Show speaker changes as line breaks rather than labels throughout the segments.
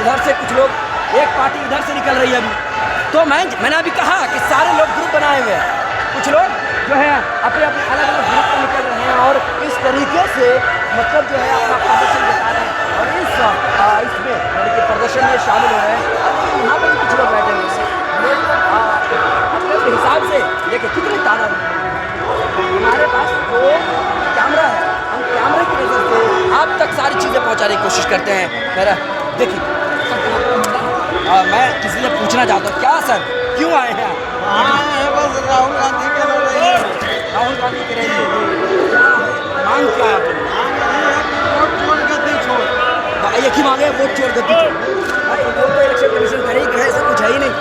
उधर से कुछ लोग, एक पार्टी इधर से निकल रही है अभी। तो मैंने अभी कहा कि सारे लोग ग्रुप बनाए हुए हैं, कुछ लोग जो है अपने अपने अलग अलग ग्रुप में निकल रहे हैं और इस तरीके से मतलब जो है अपना प्रदर्शन दिखा रहे हैं और इसमें यानी कि प्रदर्शन में शामिल हो रहे हैं। यहाँ पर कुछ लोग बैठे हुए हैं अपने हिसाब से। देखिए कितने ताना हमारे पास जो कैमरा है, हम कैमरे की नज़र से आप तक सारी चीज़ें पहुँचाने की कोशिश करते हैं। मेरा देखिए मैं किसी से पूछना चाहता हूँ, क्या सर क्यों आए हैं आप?
बस राहुल गांधी के लिए।
राहुल गांधी के लिए मांग क्या है?
वोट छोड़ गद्दी छोड़।
एक ही मांगे, वोट छोड़ गद्दी छोड़। वो तो इलेक्शन कमीशन करेगी, ऐसा कुछ है ही नहीं,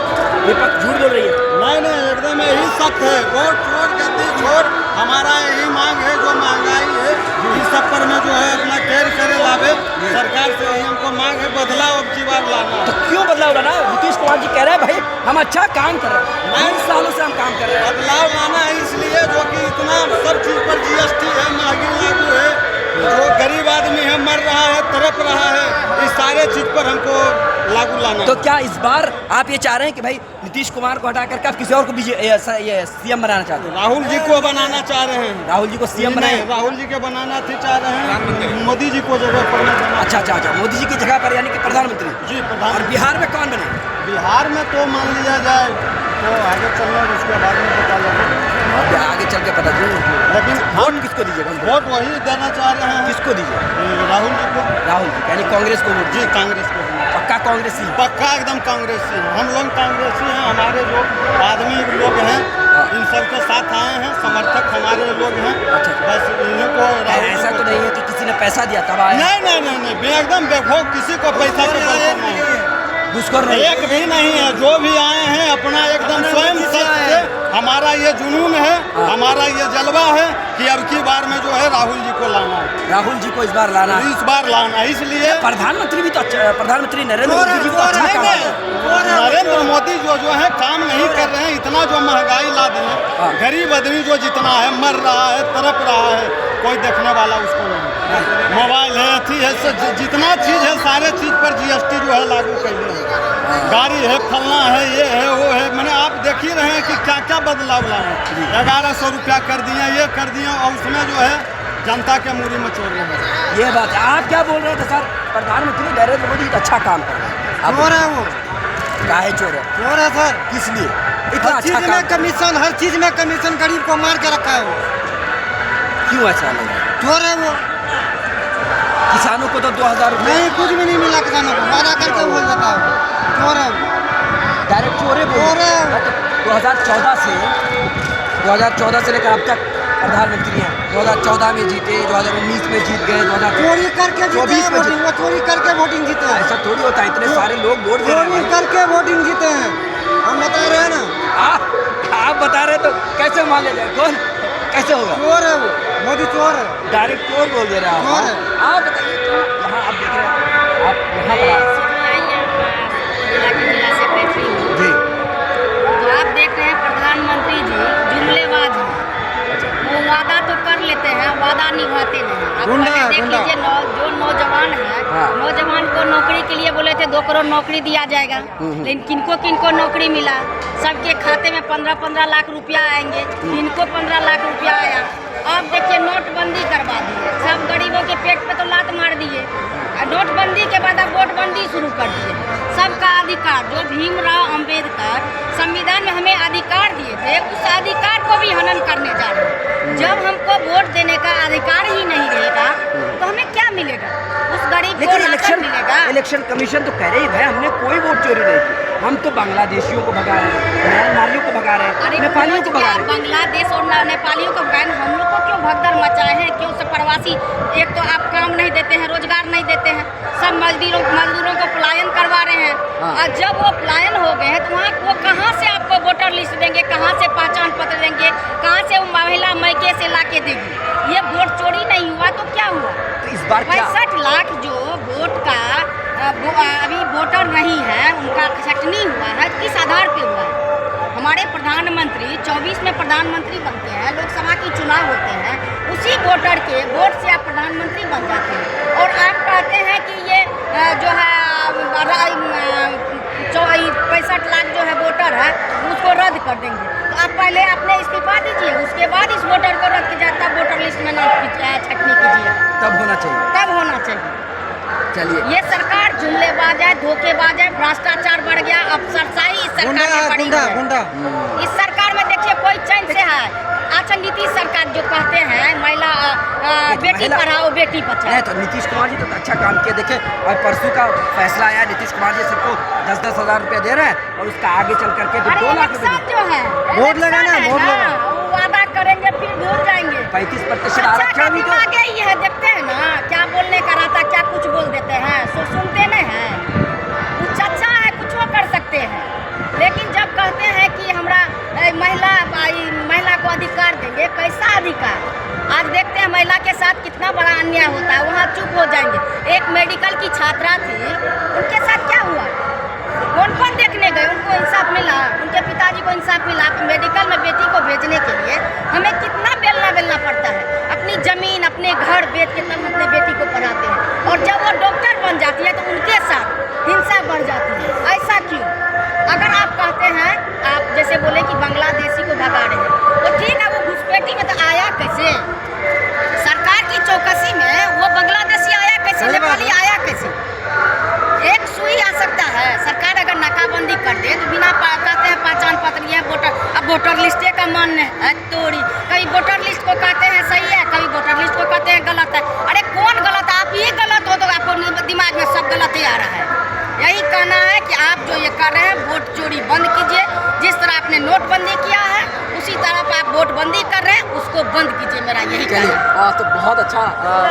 विपक्ष झूठ बोल रही है।
नहीं एकदम यही सत्य है, वोट छोड़ गद्दी छोड़। हमारा यही मांग है, जो महंगाई है इस सब पर में जो है अपना केयर करे लावे। सरकार से यही हमको मांग है, बदलाव अब की बार लाना।
तो क्यों बदलाव लाना है? नीतीश कुमार जी कह रहे हैं भाई हम अच्छा काम कर रहे हैं, 9 सालों से हम काम कर रहे हैं।
बदलाव लाना है इसलिए जो कि इतना सब चीज पर GST है, महंगी लागू है, जो गरीब आदमी है मर रहा है, तड़प रहा है, इस सारे चीज पर हमको लागू लाना।
तो क्या इस बार आप ये चाह रहे हैं कि भाई नीतीश कुमार को हटाकर आप किसी और को ये सीएम बनाना चाहते हैं?
राहुल जी को बनाना चाह रहे हैं।
राहुल जी को सीएम बनाए?
राहुल जी के बनाना चाह रहे हैं, मोदी जी को जगह पर नहीं।
अच्छा, मोदी जी की जगह पर यानी कि प्रधानमंत्री
जी प्रधान।
और बिहार में कौन बने?
बिहार में तो मान लिया जाए तो आगे चलना, उसके बाद में पता लगेगा,
आगे चल के पता चलेगा।
लेकिन
वोट किसको दीजिएगा?
वोट वही देना चाह रहे हैं।
किसको दीजिए?
राहुल जी को।
राहुल जी यानी कांग्रेस को वोट?
जी कांग्रेस को।
पक्का कांग्रेसी?
पक्का एकदम कांग्रेसी। हम लोग कांग्रेसी हैं, हमारे जो आदमी लोग हैं इन सबके साथ आए हैं, समर्थक हमारे लोग हैं।
अच्छा।
बस इन्हीं को।
ऐसा तो नहीं है कि किसी ने पैसा दिया तब आए?
नहीं एकदम बेखौफ, किसी को पैसा नहीं,
घुसखोर नहीं,
एक भी नहीं है। जो भी आए हैं अपना एकदम स्वयं से, हमारा ये जुनून है, हमारा ये जलवा है कि अब की बार में जो है राहुल जी को लाना है।
राहुल जी को इस बार लाना है?
इस बार लाना है, इसलिए
प्रधानमंत्री भी तो प्रधानमंत्री नरेंद्र मोदी जी को अच्छा काम कर रहे हैं।
नरेंद्र मोदी जो है काम नहीं कर रहे हैं। इतना जो महंगाई ला दी है, गरीब आदमी जो जितना है मर रहा है, तड़प रहा है, कोई देखने वाला उसको नहीं। मोबाइल है, अथी है, जितना चीज है सारे चीज पर GST जो है लागू कर है। गाड़ी है, फलना है, ये है, वो है, मैंने आप देख ही रहे हैं कि क्या क्या बदलाव लाए। 1100 रुपया कर दिए, ये कर दिए, और उसमें जो है जनता के मूरी में चोर रहे हैं।
ये बात है। आप क्या बोल रहे थे सर? प्रधानमंत्री नरेंद्र मोदी अच्छा काम कर रहे हैं।
चोर है वो।
काहे चोर है?
चोर है सर।
किस लिए? इतना
हर
अच्छा
चीज में कमीशन, हर चीज में कमीशन, गरीब को मार के रखा है वो।
क्यों ऐसा लग रहा है?
चोर है वो।
किसानों को तो 2000 रुपये
नहीं, कुछ भी नहीं मिला किसानों को, वादा करके बोल देता है। चोर है,
डायरेक्ट चोर है। 2014 से लेकर अब तक प्रधानमंत्री हैं। 2014 में जीते, 2019 में जीत गए, 2024
चोरी करके
जीते हैं।
वो चोरी करके वोटिंग जीते हैं।
ऐसा थोड़ी होता है, इतने सारे लोग वोट दे रहे हैं।
चोरी करके वोटिंग जीते हैं, हम बता रहे हैं ना।
आप बता रहे तो कैसे मान ले जाए? कौन कैसे होगा?
चोर है वो, मोदी चोर है,
डायरेक्ट चोर बोल दे रहे हैं आप। आप बताइए, यहाँ आप देख रहे हैं, आप यहाँ पर
जिला सेक्रेटरी
जी,
तो आप देख रहे हैं प्रधानमंत्री जी जुमलेबाज हैं। वो वादा तो कर लेते हैं, वादा निभाते नहीं। आप पहले देख लीजिए, जो नौजवान है, नौजवान को नौकरी के लिए बोले थे 2 करोड़ नौकरी दिया जाएगा, लेकिन किनको नौकरी मिला? सबके खाते में 15-15 लाख रुपया आएंगे, इनको 15 लाख रुपया आया। अब देखिए नोटबंदी करवा दिए, सब गरीबों के पेट पे तो लात मार दिए। नोटबंदी के बाद अब वोटबंदी शुरू कर दिए। सबका अधिकार, जो भीमराव अंबेडकर संविधान में हमें अधिकार दिए थे, उस अधिकार को भी हनन करने जा रहे हैं। जब हमको वोट देने का अधिकार ही नहीं रहेगा तो हमें क्या मिलेगा? उस गरीब को राशन मिलेगा?
इलेक्शन कमीशन तो कह रही है भाई हमने कोई वोट चोरी नहीं की, हम तो बांग्लादेशियों को भगा रहे हैं, म्यांमारियों को भगा रहे हैं, नेपालियों को भगा रहे हैं।
बांग्लादेश और नेपालियों को भगाए, हम लोग को क्यों भगदड़ मचाए हैं? क्यों सब प्रवासी? एक तो आप काम नहीं देते हैं, रोजगार नहीं देते हैं, सब मजदूरों को पलायन करवा रहे हैं। और जब वो पलायन हो गए हैं तो वहाँ वो कहाँ से आपको वोटर लिस्ट देंगे, कहाँ से पहचान पत्र देंगे, कहाँ से वो महिला मैके से ला के देगी? ये वोट चोरी नहीं हुआ तो क्या हुआ?
तो इस बार
65 लाख जो वोट का अभी वोटर नहीं है, उनका छटनी हुआ है, किस आधार पे हुआ है? हमारे प्रधानमंत्री 24 में प्रधानमंत्री बनते हैं, लोकसभा की चुनाव होते हैं, उसी वोटर के वोट से आप प्रधानमंत्री बन जाते हैं। और आप कहते हैं कि ये जो है 65 लाख जो है वोटर है उसको रद्द कर देंगे। तो आप पहले अपने इस्तीफा दीजिए, उसके बाद इस वोटर को रद्द कीजिए, तब वोटर लिस्ट में नाम छटनी कीजिए,
तब होना चाहिए।
तब होना चाहिए।
चलिए,
ये सरकार जुमलेबाज है, धोखेबाज है, भ्रष्टाचार बढ़ गया, अफसरशाही इस सरकार में बढ़ी है। इस सरकार में देखिए कोई चैन से है। अच्छा, नीतीश सरकार जो कहते हैं महिला बेटी पढ़ाओ बेटी बचाओ,
नहीं तो नीतीश कुमार जी तो अच्छा काम किया। देखिए, और परसों का फैसला आया, नीतीश कुमार जी सबको 10-10 हज़ार रुपया दे रहे हैं और उसका आगे चल करके तो 2 लाख रुपये
जो है
वोट लगाना, वोट लगाना,
वो वादा करेंगे फिर भूल जाएंगे।
35%
अच्छा
आरक्षण भी तो
आगे ही है, देखते हैं ना क्या बोलने का रहता, क्या कुछ बोल देते हैं, सो सुनते नहीं हैं। कुछ अच्छा है, कुछ वो कर सकते हैं, लेकिन जब कहते हैं कि हमरा महिला को अधिकार देंगे, कैसा अधिकार? आज देखते हैं महिला के साथ कितना बड़ा अन्याय होता है, वहाँ चुप हो जाएंगे। एक मेडिकल की छात्रा थी, उनके साथ क्या हुआ? कौन देखने गए? उनको इंसाफ मिला? उनके पिताजी को इंसाफ मिला? मेडिकल में बेटी को भेजने के लिए हमें कितना बेलना पड़ता है, अपनी जमीन अपने घर बेच के तब अपने बेटी को पढ़ाते हैं, और जब वो डॉक्टर बन जाती है तो उनके साथ हिंसा बढ़ जाती है। ऐसा क्यों? अगर आप कहते हैं, आप जैसे बोले कि बांग्लादेशी को भगा रहे हैं, तो ठीक है, वो घुसपैठी में तो आया कैसे? सरकार की चौकसी में वो बांग्लादेशी आया कैसे? नेपाली आया कैसे? एक सुई आ सकता है। सरकार अगर नाकाबंदी कर दे तो बिना कहते हैं पहचान पत्र ये वोटर, अब वोटर लिस्टे का मान्य है तोड़ी, कभी वोटर लिस्ट को कहते हैं सही है, कभी वोटर लिस्ट को कहते हैं गलत है। अरे कौन गलत है? आप ही गलत हो तो आपको दिमाग में सब गलत ही आ रहा है। यही कहना है कि आप जो ये कर रहे हैं, वोट चोरी बंद कीजिए। जिस तरह आपने नोटबंदी किया है उसी तरह आप वोट बंदी कर रहे हैं, उसको बंद कीजिए। मेरा यही कहना है।
तो बहुत अच्छा